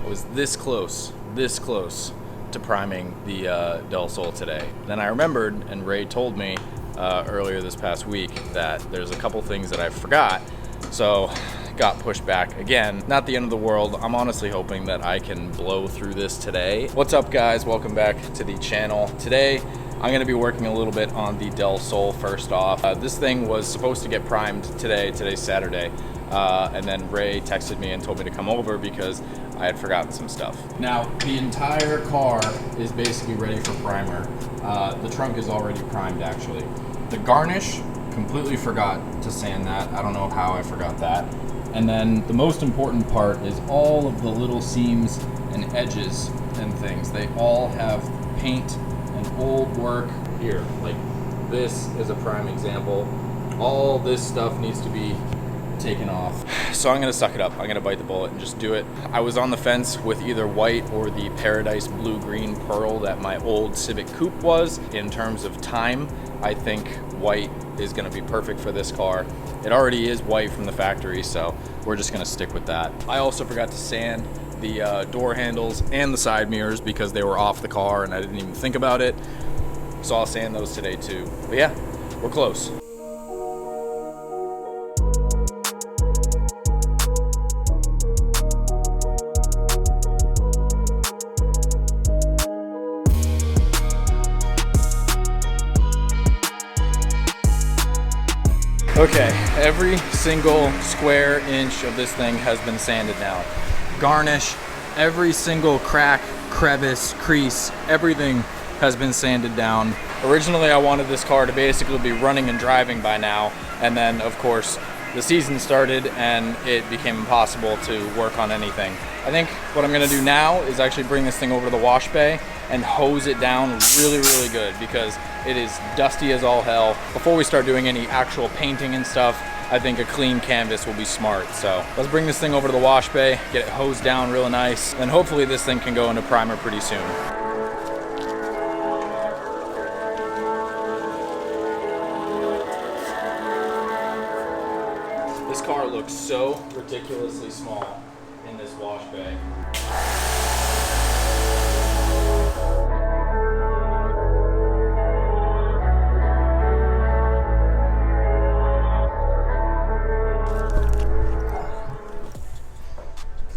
was this close to priming the Del Sol today. Then I remembered, and Ray told me earlier this past week, that there's a couple things that I forgot, so got pushed back again. Not the end of the world. I'm honestly hoping that I can blow through this today. What's up, guys? Welcome back to the channel. Today I'm going to be working a little bit on the Del Sol. First off, this thing was supposed to get primed today. Today's Saturday, and then Ray texted me and told me to come over because I had forgotten some stuff. Now, the entire car is basically ready for primer. The trunk is already primed, actually. The garnish, completely forgot to sand that. I don't know how I forgot that. And then the most important part is all of the little seams and edges and things. They all have paint and old work here. Like, this is a prime example. All this stuff needs to be taken off. So I'm gonna suck it up. I'm gonna bite the bullet and just do it. I was on the fence with either white or the Paradise blue-green pearl that my old Civic Coupe was. In terms of time, I think white is gonna be perfect for this car. It already is white from the factory, so we're just gonna stick with that. I also forgot to sand the door handles and the side mirrors because they were off the car and I didn't even think about it. So I'll sand those today too. But yeah, we're close. Okay, every single square inch of this thing has been sanded now. Garnish, every single crack, crevice, crease, everything has been sanded down. Originally, I wanted this car to basically be running and driving by now, and then of course the season started and it became impossible to work on anything. I think what I'm gonna do now is actually bring this thing over to the wash bay and hose it down really good because it is dusty as all hell. Before we start doing any actual painting and stuff, I think a clean canvas will be smart. So let's bring this thing over to the wash bay, get it hosed down real nice, and hopefully this thing can go into primer pretty soon. This car looks so ridiculously small in this wash bay.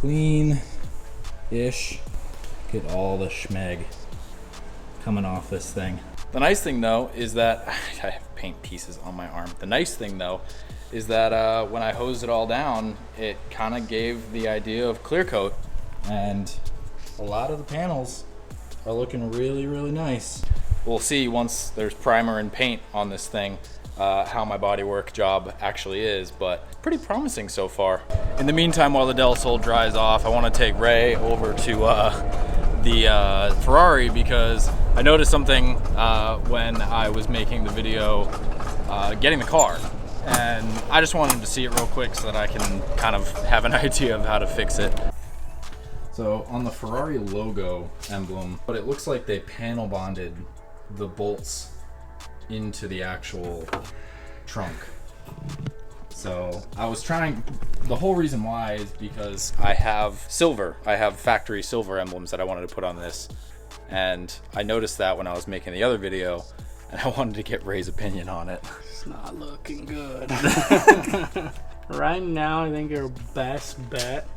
Clean-ish. Get all the schmeg coming off this thing. The nice thing though is that I have paint pieces on my arm. The nice thing though is that when I hosed it all down, it kind of gave the idea of clear coat, and a lot of the panels are looking really nice. We'll see once there's primer and paint on this thing how my bodywork job actually is, but pretty promising so far. In the meantime, while the Del Sol dries off, I want to take Ray over to the Ferrari because I noticed something when I was making the video getting the car, and I just wanted to see it real quick so that I can kind of have an idea of how to fix it. So on the Ferrari logo emblem, but it looks like they panel bonded the bolts into the actual trunk. So I was trying, the whole reason why is because I have factory silver emblems that I wanted to put on this, and I noticed that when I was making the other video, and I wanted to get Ray's opinion on it. It's not looking good. Right now, I think your best bet,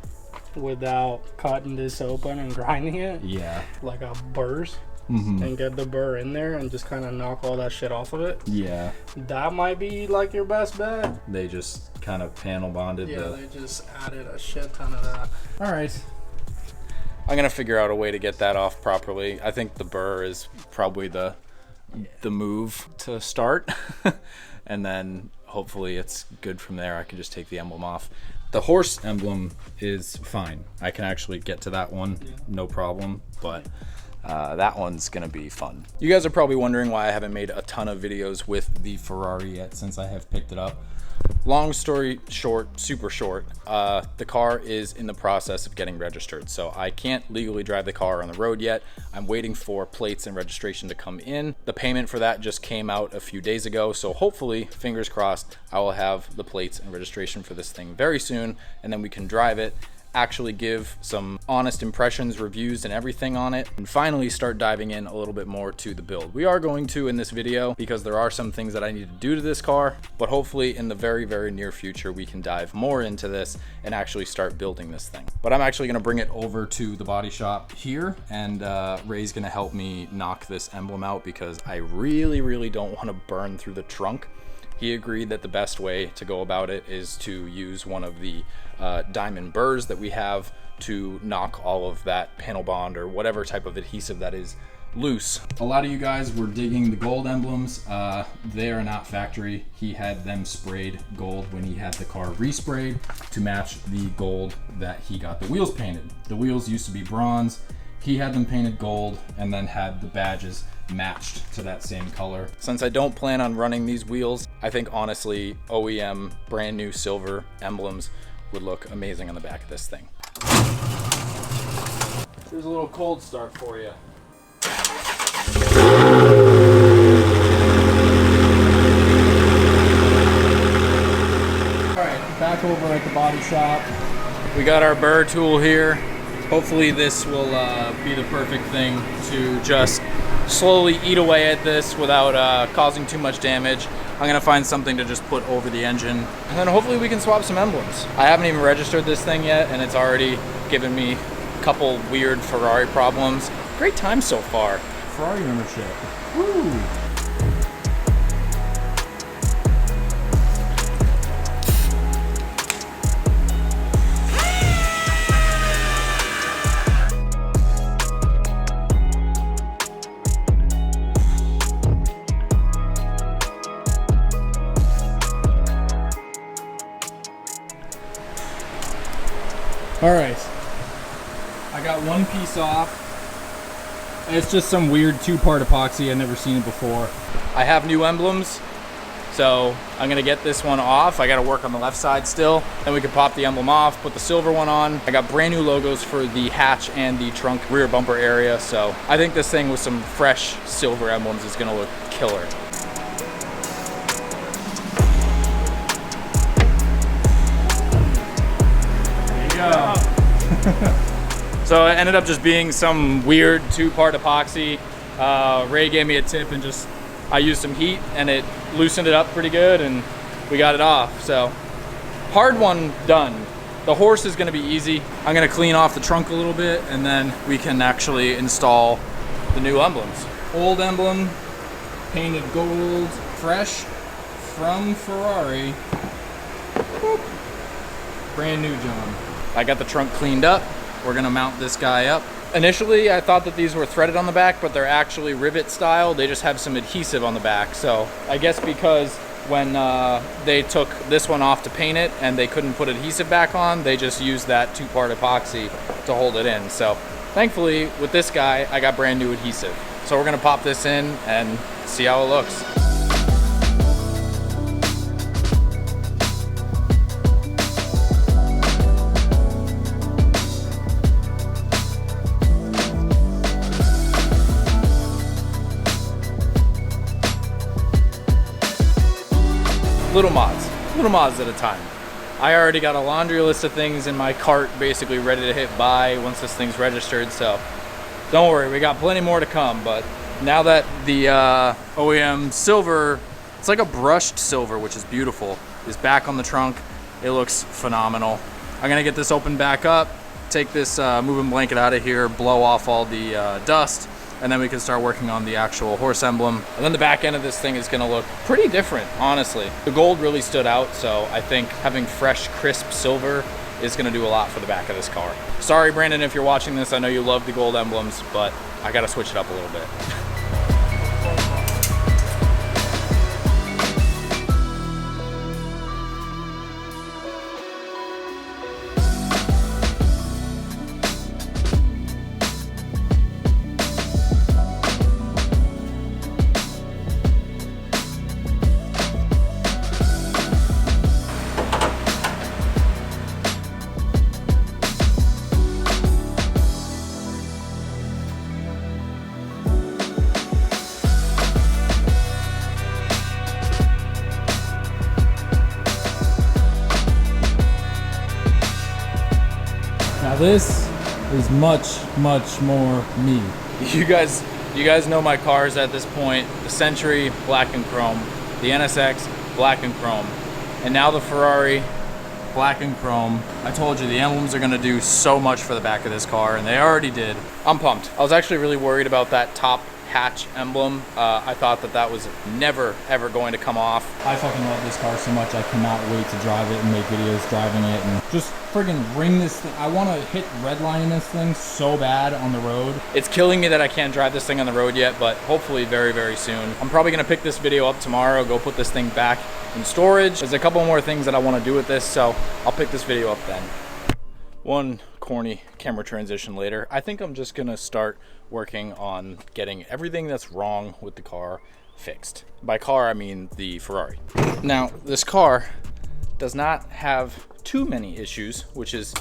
without cutting this open and grinding it, yeah, like a burrs, and get the burr in there and just kind of knock all that shit off of it. Yeah, that might be like your best bet. They just kind of panel bonded. Yeah, they just added a shit ton of that. All right, I'm gonna figure out a way to get that off properly. I think the burr is probably the move to start, and then hopefully it's good from there. I can just take the emblem off. The horse emblem is fine. I can actually get to that one, no problem, but that one's gonna be fun. You guys are probably wondering why I haven't made a ton of videos with the Ferrari yet since I have picked it up. Long story short, super short, the car is in the process of getting registered, so I can't legally drive the car on the road yet. I'm waiting for plates and registration to come in. The payment for that just came out a few days ago, so hopefully, fingers crossed, I will have the plates and registration for this thing very soon, and then we can drive it actually give some honest impressions, reviews, and everything on it, and finally start diving in a little bit more to the build. We are going to in this video because there are some things that I need to do to this car, but hopefully in the very, very near future, we can dive more into this and actually start building this thing. But I'm actually gonna bring it over to the body shop here, and Ray's gonna help me knock this emblem out because I really, really don't wanna burn through the trunk. He agreed that the best way to go about it is to use one of the diamond burrs that we have to knock all of that panel bond or whatever type of adhesive that is loose. A lot of you guys were digging the gold emblems. They are not factory. He had them sprayed gold when he had the car resprayed to match the gold that he got the wheels painted. The wheels used to be bronze. He had them painted gold and then had the badges matched to that same color. Since I don't plan on running these wheels, I think honestly OEM brand new silver emblems would look amazing on the back of this thing. Here's a little cold start for you. Alright, back over at the body shop. We got our burr tool here. Hopefully this will be the perfect thing to just slowly eat away at this without causing too much damage. I'm gonna find something to just put over the engine, and then hopefully we can swap some emblems. I haven't even registered this thing yet, and it's already given me a couple weird Ferrari problems. Great time so far. Ferrari membership. Woo! All right, I got one piece off. It's just some weird two-part epoxy. I've never seen it before. I have new emblems, so I'm gonna get this one off. I gotta work on the left side still. Then we can pop the emblem off, put the silver one on. I got brand new logos for the hatch and the trunk rear bumper area, so I think this thing with some fresh silver emblems is gonna look killer. So it ended up just being some weird two-part epoxy. Ray gave me a tip and I used some heat and it loosened it up pretty good and we got it off. So hard one done. The horse is gonna be easy. I'm gonna clean off the trunk a little bit and then we can actually install the new emblems. Old emblem, painted gold, fresh from Ferrari. Boop. Brand new John. I got the trunk cleaned up. We're gonna mount this guy up. Initially, I thought that these were threaded on the back, but they're actually rivet style. They just have some adhesive on the back. So I guess because when they took this one off to paint it and they couldn't put adhesive back on, they just used that two-part epoxy to hold it in. So thankfully, with this guy, I got brand new adhesive. So we're gonna pop this in and see how it looks. Little mods at a time. I already got a laundry list of things in my cart basically ready to hit buy once this thing's registered, so don't worry, we got plenty more to come. But now that the OEM silver, it's like a brushed silver, which is beautiful, is back on the trunk, it looks phenomenal. I'm gonna get this opened back up, take this moving blanket out of here, blow off all the dust, and then we can start working on the actual horse emblem. And then the back end of this thing is gonna look pretty different, honestly. The gold really stood out, so I think having fresh, crisp silver is gonna do a lot for the back of this car. Sorry, Brandon, if you're watching this, I know you love the gold emblems, but I gotta switch it up a little bit. Now this is much, much more me. You guys know my cars at this point. The Century, black and chrome. The NSX, black and chrome. And now the Ferrari, black and chrome. I told you the emblems are gonna do so much for the back of this car, and they already did. I'm pumped. I was actually really worried about that top hatch emblem. I thought that was never ever going to come off. I fucking love this car so much. I cannot wait to drive it and make videos driving it and just friggin' ring this thing. I want to hit redline in this thing so bad on the road. It's killing me that I can't drive this thing on the road yet, but hopefully very, very soon. I'm probably gonna pick this video up tomorrow, go put this thing back in storage. There's a couple more things that I want to do with this, so I'll pick this video up then. One corny camera transition later, I think I'm just gonna start working on getting everything that's wrong with the car fixed. By car, I mean the Ferrari. Now, this car does not have too many issues, which is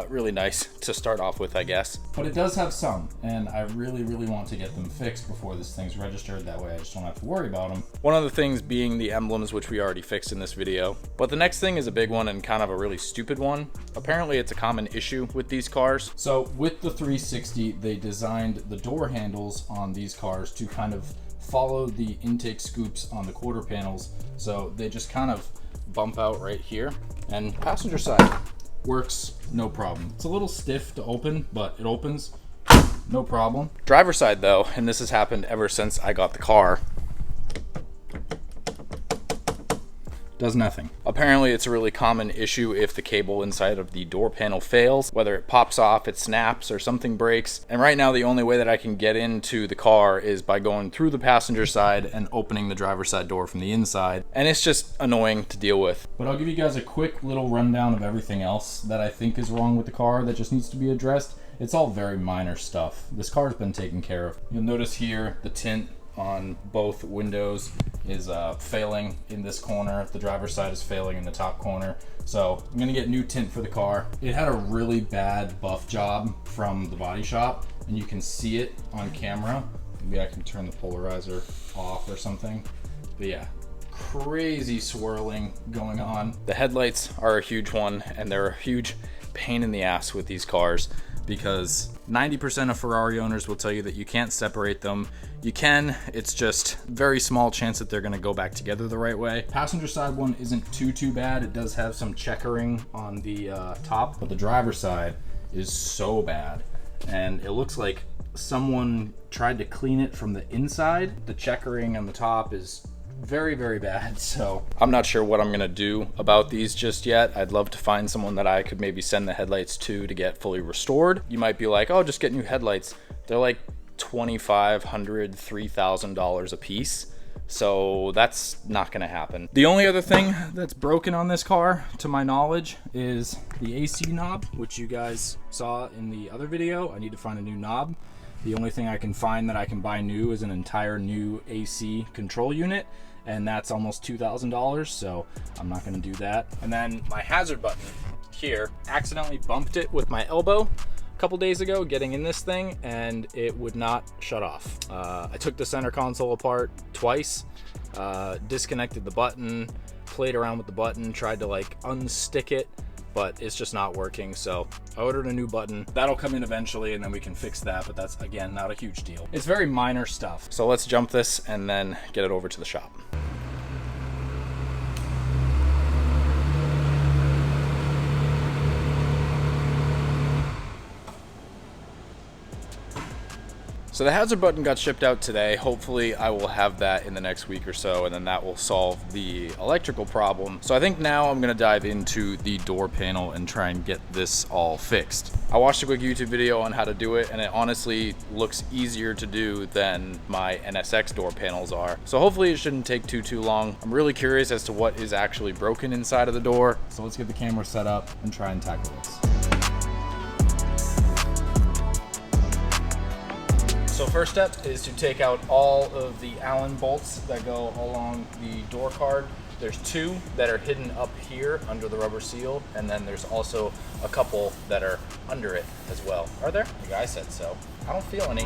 really nice to start off with, I guess. But it does have some, and I really, really want to get them fixed before this thing's registered. That way I just don't have to worry about them. One of the things being the emblems, which we already fixed in this video. But the next thing is a big one and kind of a really stupid one. Apparently it's a common issue with these cars. So with the 360, they designed the door handles on these cars to kind of follow the intake scoops on the quarter panels. So they just kind of bump out right here, and passenger side works no problem. It's a little stiff to open, but it opens no problem. Driver side though, and this has happened ever since I got the car, does nothing. Apparently it's a really common issue if the cable inside of the door panel fails, whether it pops off, it snaps, or something breaks. And right now the only way that I can get into the car is by going through the passenger side and opening the driver's side door from the inside. And it's just annoying to deal with. But I'll give you guys a quick little rundown of everything else that I think is wrong with the car that just needs to be addressed. It's all very minor stuff. This car's been taken care of. You'll notice here the tint on both windows is failing in this corner. The driver's side is failing in the top corner. So I'm gonna get new tint for the car. It had a really bad buff job from the body shop, and you can see it on camera. Maybe I can turn the polarizer off or something. But yeah, crazy swirling going on. The headlights are a huge one, and they're a huge pain in the ass with these cars, because 90% of Ferrari owners will tell you that you can't separate them. You can, it's just very small chance that they're gonna go back together the right way. Passenger side one isn't too bad. It does have some checkering on the top, but the driver's side is so bad. And it looks like someone tried to clean it from the inside. The checkering on the top is very, very bad. So I'm not sure what I'm gonna do about these just yet. I'd love to find someone that I could maybe send the headlights to get fully restored. You might be like, oh, just get new headlights. They're like $2,500, $3,000 a piece. So that's not gonna happen. The only other thing that's broken on this car, to my knowledge, is the AC knob, which you guys saw in the other video. I need to find a new knob. The only thing I can find that I can buy new is an entire new AC control unit, and that's almost $2,000, so I'm not gonna do that. And then my hazard button here, accidentally bumped it with my elbow a couple days ago getting in this thing, and it would not shut off. I took the center console apart twice, disconnected the button, played around with the button, tried to like unstick it, but it's just not working. So I ordered a new button. That'll come in eventually, and then we can fix that, but that's, again, not a huge deal. It's very minor stuff. So let's jump this and then get it over to the shop. So the hazard button got shipped out today. Hopefully I will have that in the next week or so, and then that will solve the electrical problem. So I think now I'm gonna dive into the door panel and try and get this all fixed. I watched a quick YouTube video on how to do it, and it honestly looks easier to do than my NSX door panels are. So hopefully it shouldn't take too long. I'm really curious as to what is actually broken inside of the door. So let's get the camera set up and try and tackle this. So first step is to take out all of the Allen bolts that go along the door card. There's two that are hidden up here under the rubber seal, and then there's also a couple that are under it as well. Are there? The guy said so. I don't feel any.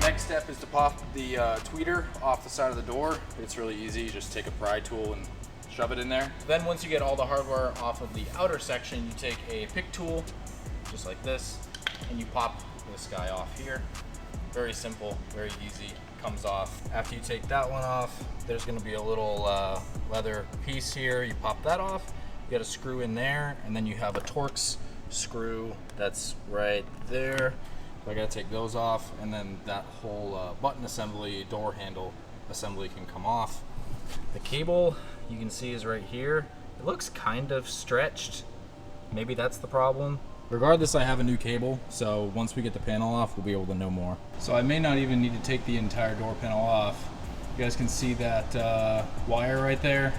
Next step is to pop the tweeter off the side of the door. It's really easy. You just take a pry tool and shove it in there. Then once you get all the hardware off of the outer section, you take a pick tool, just like this, and you pop this guy off here. Very simple, very easy, comes off. After you take that one off, there's gonna be a little leather piece here. You pop that off, you got a screw in there, and then you have a Torx screw that's right there. So I gotta take those off, and then that whole button assembly, door handle assembly can come off. The cable, you can see, is right here. It looks kind of stretched. Maybe that's the problem. Regardless, I have a new cable, so once we get the panel off, we'll be able to know more. So I may not even need to take the entire door panel off. You guys can see that wire right there.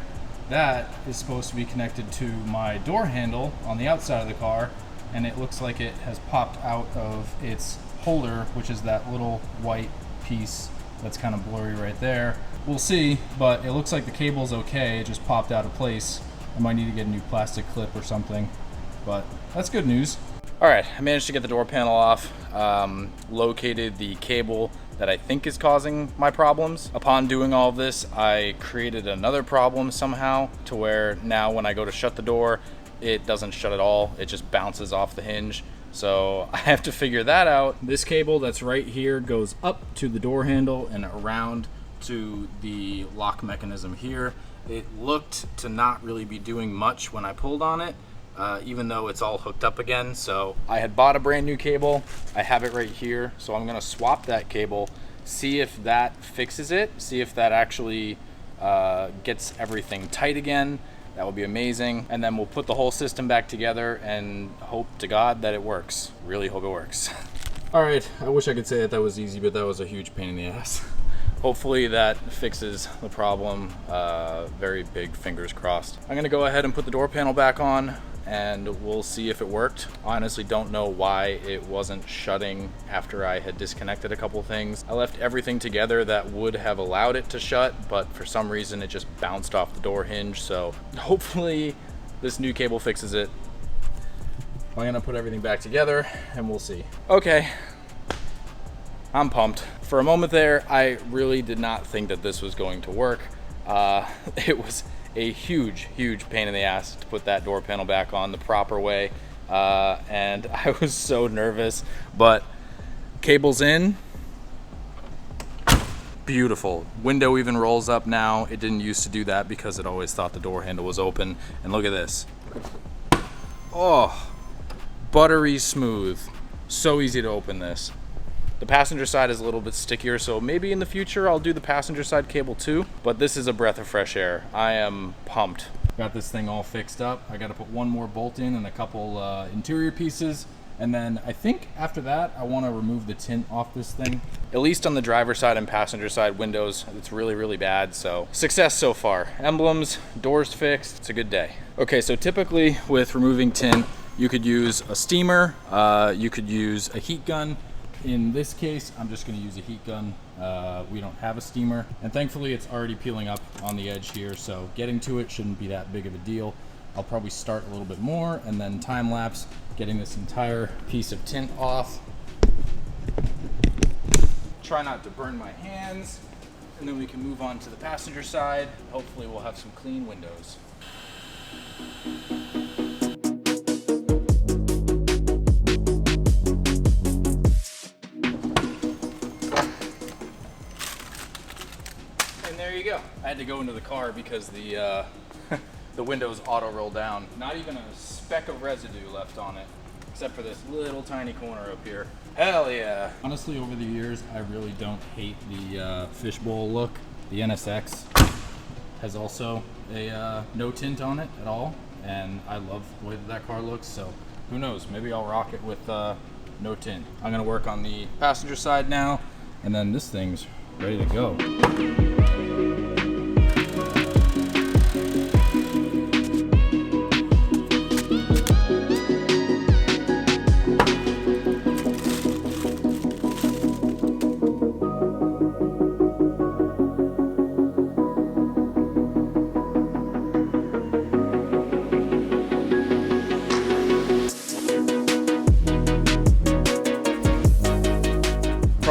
That is supposed to be connected to my door handle on the outside of the car, and it looks like it has popped out of its holder, which is that little white piece that's kind of blurry right there. We'll see, but it looks like the cable's okay. It just popped out of place. I might need to get a new plastic clip or something, but that's good news. All right, I managed to get the door panel off, located the cable that I think is causing my problems. Upon doing all of this, I created another problem somehow to where now when I go to shut the door, it doesn't shut at all. It just bounces off the hinge. So I have to figure that out. This cable that's right here goes up to the door handle and around to the lock mechanism here. It looked to not really be doing much when I pulled on it, even though it's all hooked up again. So I had bought a brand new cable. I have it right here. So I'm gonna swap that cable, see if that fixes it, see if that actually gets everything tight again. That would be amazing. And then we'll put the whole system back together and hope to God that it works. Really hope it works. All right, I wish I could say that was easy, but that was a huge pain in the ass. Hopefully that fixes the problem. Very big fingers crossed. I'm gonna go ahead and put the door panel back on and we'll see if it worked. Honestly, don't know why it wasn't shutting after I had disconnected a couple things. I left everything together that would have allowed it to shut, but for some reason it just bounced off the door hinge. So hopefully this new cable fixes it. I'm gonna put everything back together and we'll see. Okay, I'm pumped. For a moment there, I really did not think that this was going to work. It was a huge pain in the ass to put that door panel back on the proper way. And I was so nervous, but cable's in. Beautiful. Window even rolls up now. It didn't used to do that because it always thought the door handle was open. And look at this. Oh, buttery smooth. So easy to open this. The passenger side is a little bit stickier, so maybe in the future I'll do the passenger side cable too, but this is a breath of fresh air. I am pumped. Got this thing all fixed up. I gotta put one more bolt in and a couple interior pieces, and then I think after that I wanna remove the tint off this thing. At least on the driver side and passenger side windows, it's really bad, so success so far. Emblems, doors fixed, it's a good day. Okay, so typically with removing tint, you could use a steamer, you could use a heat gun. In this case, I'm just gonna use a heat gun. We don't have a steamer, and thankfully it's already peeling up on the edge here, so getting to it shouldn't be that big of a deal. I'll probably start a little bit more and then time lapse, getting this entire piece of tint off. Try not to burn my hands, and then we can move on to the passenger side. Hopefully we'll have some clean windows. There you go. I had to go into the car because the the windows auto roll down. Not even a speck of residue left on it, except for this little tiny corner up here. Hell yeah. Honestly, over the years, I really don't hate the fishbowl look. The NSX has also a no tint on it at all, and I love the way that car looks, so who knows, maybe I'll rock it with no tint. I'm gonna work on the passenger side now, and then this thing's ready to go.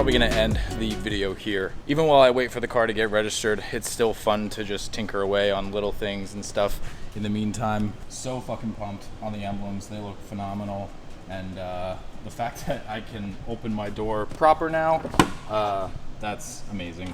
probably gonna end the video here. Even while I wait for the car to get registered, it's still fun to just tinker away on little things and stuff. In the meantime, so fucking pumped on the Emblems. They look phenomenal. And the fact that I can open my door proper now, that's amazing.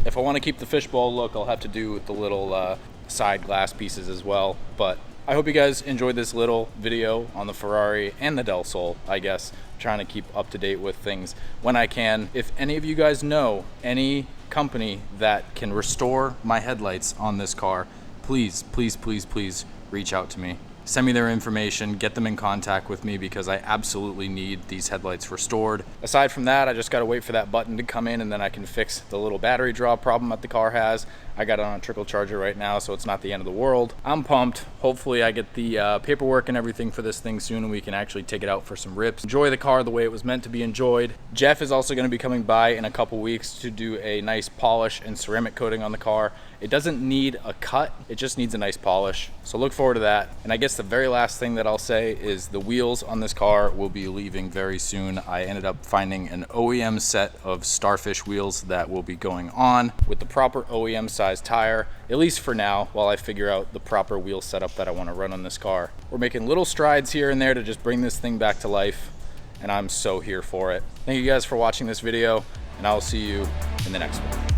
If I want to keep the fishbowl look, I'll have to do with the little side glass pieces as well. But I hope you guys enjoyed this little video on the Ferrari and the Del Sol, I guess. I'm trying to keep up to date with things when I can. If any of you guys know any company that can restore my headlights on this car, please, please, please, please reach out to me. Send me their information, get them in contact with me, because I absolutely need these headlights restored. Aside from that, I just gotta wait for that button to come in, and then I can fix the little battery draw problem that the car has. I got it on a trickle charger right now, so it's not the end of the world. I'm pumped. Hopefully I get the paperwork and everything for this thing soon, and we can actually take it out for some rips. Enjoy the car the way it was meant to be enjoyed. Jeff is also gonna be coming by in a couple weeks to do a nice polish and ceramic coating on the car. It doesn't need a cut, it just needs a nice polish. So look forward to that. And I guess the very last thing that I'll say is the wheels on this car will be leaving very soon. I ended up finding an OEM set of Starfish wheels that will be going on with the proper OEM size tire, at least for now, while I figure out the proper wheel setup that I want to run on this car. We're making little strides here and there to just bring this thing back to life, and I'm so here for it. Thank you guys for watching this video, and I'll see you in the next one.